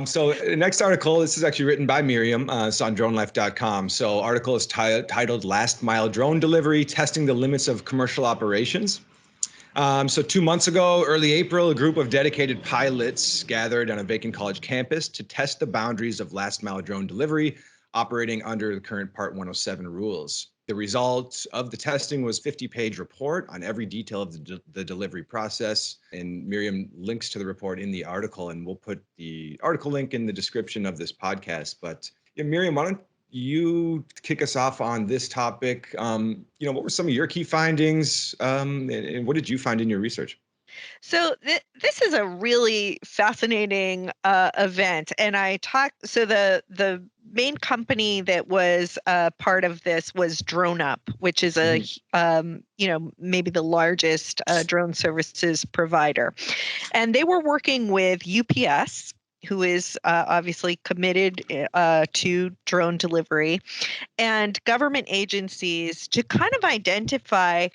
So the next article, this is actually written by Miriam. It's on DroneLife.com. So article is titled Last Mile Drone Delivery, Testing the Limits of Commercial Operations. So 2 months ago, early April, a group of dedicated pilots gathered on a vacant college campus to test the boundaries of last mile drone delivery operating under the current Part 107 rules. The result of the testing was a 50-page report on every detail of the delivery process. And Miriam links to the report in the article, and we'll put the article link in the description of this podcast. But yeah, Miriam, why don't you kick us off on this topic? What were some of your key findings, and what did you find in your research? So this is a really fascinating event, and So the main company that was part of this was DroneUp, which is maybe the largest drone services provider, and they were working with UPS, who is obviously committed to drone delivery, and government agencies to kind of identify.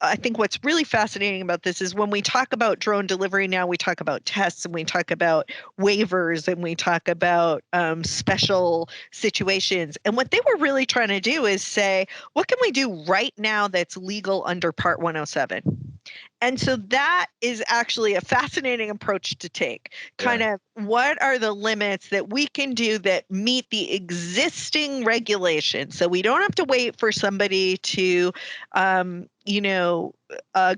I think what's really fascinating about this is when we talk about drone delivery now, we talk about tests and we talk about waivers and we talk about special situations. And what they were really trying to do is say, what can we do right now that's legal under Part 107? And so that is actually a fascinating approach to take. Kind of what are the limits that we can do that meet the existing regulations? So we don't have to wait for somebody to,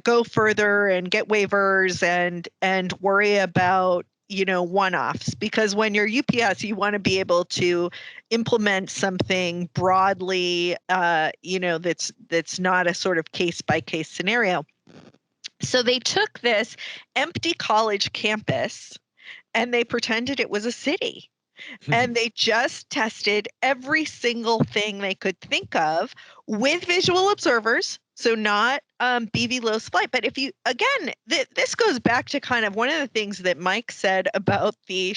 go further and get waivers and worry about one-offs, because when you're UPS, you want to be able to implement something broadly, that's not a sort of case-by-case scenario. So they took this empty college campus and they pretended it was a city. And they just tested every single thing they could think of with visual observers. So not BV low flight. But if you, again, this goes back to kind of one of the things that Mike said about the,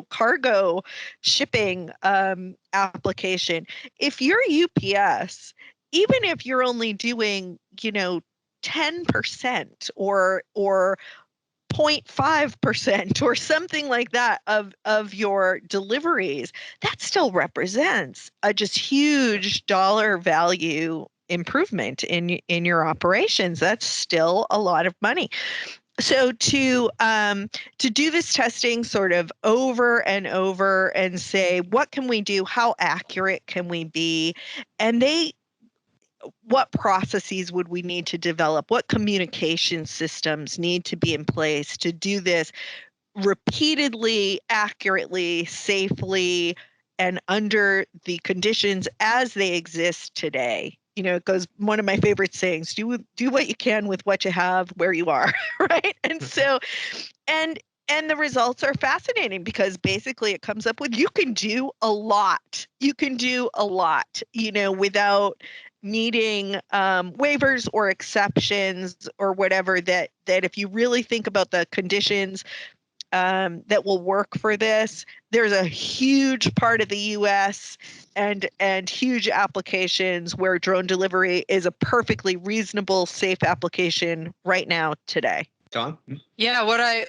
cargo shipping application. If you're UPS, even if you're only doing, 10% or 0.5% or something like that of your deliveries, that still represents a just huge dollar value improvement in your operations. That's still a lot of money. So to do this testing sort of over and over and say, what can we do? How accurate can we be? And what processes would we need to develop? What communication systems need to be in place to do this repeatedly, accurately, safely, and under the conditions as they exist today? It goes, one of my favorite sayings, do what you can with what you have where you are, right? And so, and the results are fascinating because basically it comes up with you can do a lot. You can do a lot, without needing waivers or exceptions or whatever, that if you really think about the conditions that will work for this, there's a huge part of the US and huge applications where drone delivery is a perfectly reasonable, safe application right now today. John? Yeah, what I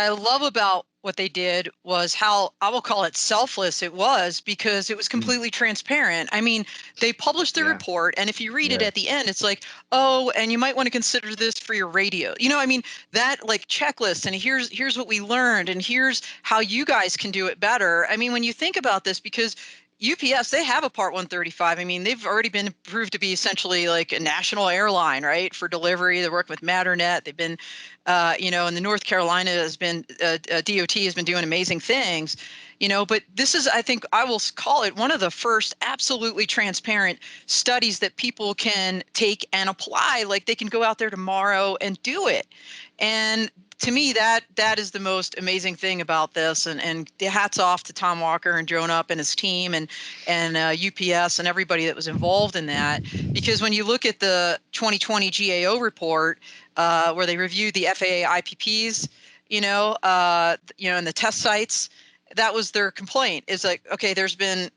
love about what they did was how, I will call it selfless it was, because it was completely transparent. I mean, they published the report, and if you read it at the end, it's like, oh, and you might want to consider this for your radio. That like checklist, and here's what we learned, and here's how you guys can do it better. I mean, when you think about this, because UPS, they have a Part 135. I mean, they've already been proved to be essentially like a national airline, right, for delivery. They work with Matternet. They've been, and the North Carolina has been, DOT has been doing amazing things, but this is, I think I will call it one of the first absolutely transparent studies that people can take and apply. Like they can go out there tomorrow and do it. And to me, that is the most amazing thing about this, and the hats off to Tom Walker and DroneUp and his team and UPS and everybody that was involved in that. Because when you look at the 2020 GAO report, where they reviewed the FAA IPPs, and the test sites, that was their complaint. Is like, okay, there's been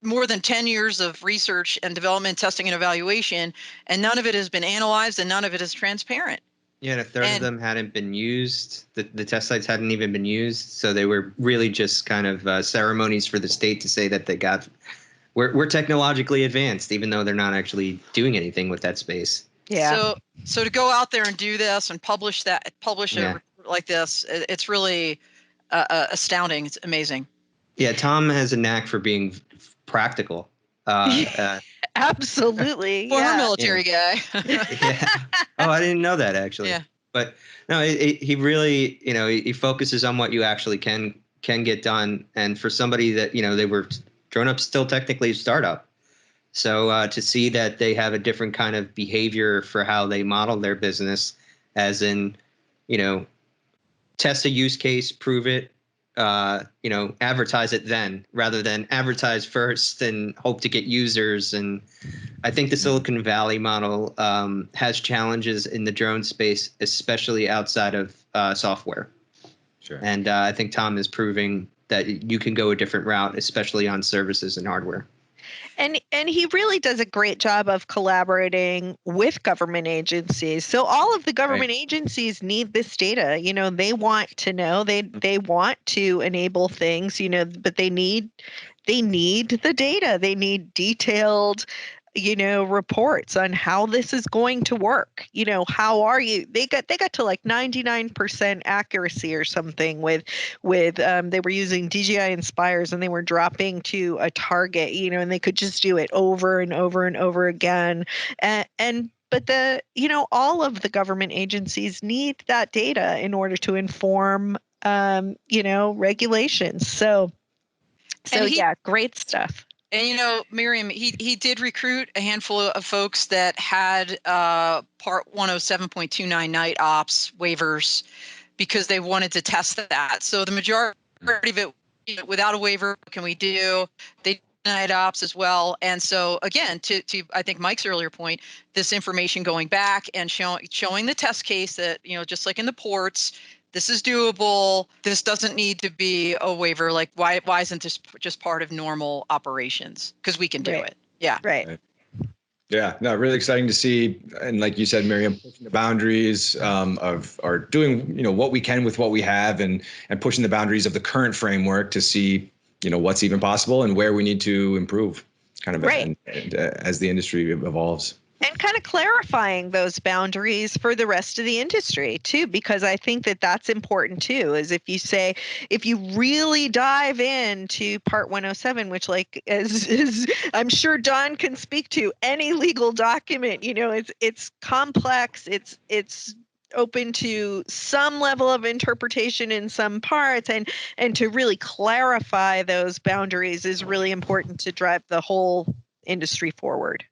more than 10 years of research and development, testing and evaluation, and none of it has been analyzed and none of it is transparent. Yeah, and a third of them hadn't been used. The test sites hadn't even been used, so they were really just kind of ceremonies for the state to say that we're technologically advanced, even though they're not actually doing anything with that space. Yeah. So to go out there and do this and publish a report like this, it's really astounding. It's amazing. Yeah, Tom has a knack for being practical. Absolutely. Former military guy. Yeah. Oh, I didn't know that actually. Yeah. But no, he really, he focuses on what you actually can get done. And for somebody that, they were DroneUp still technically a startup. So to see that they have a different kind of behavior for how they model their business, as in, test a use case, prove it, advertise it then, rather than advertise first and hope to get users. And I think the Silicon Valley model has challenges in the drone space, especially outside of software. Sure. And I think Tom is proving that you can go a different route, especially on services and hardware. And he really does a great job of collaborating with government agencies. So all of the government agencies need this data. They want to know, they want to enable things, but they need the data. They need detailed reports on how this is going to work. How are you? They got to like 99% accuracy or something with they were using DJI Inspires, and they were dropping to a target, and they could just do it over and over and over again. But all of the government agencies need that data in order to inform regulations. So great stuff. And Miriam, he did recruit a handful of folks that had Part 107.29 night ops waivers because they wanted to test that. So the majority of it, without a waiver, what can we do? They night ops as well. And so again, to I think Mike's earlier point, this information going back and showing the test case that, just like in the ports, this is doable. This doesn't need to be a waiver. Like, why isn't this just part of normal operations? Because we can do it. Yeah. Right. Yeah. No, really exciting to see. And like you said, Miriam, pushing the boundaries of doing, what we can with what we have, and pushing the boundaries of the current framework to see, what's even possible and where we need to improve kind of as the industry evolves. And kind of clarifying those boundaries for the rest of the industry too, because I think that that's important too, is if you really dive into Part 107, which is I'm sure Don can speak to, any legal document, it's complex, it's open to some level of interpretation in some parts, and to really clarify those boundaries is really important to drive the whole industry forward.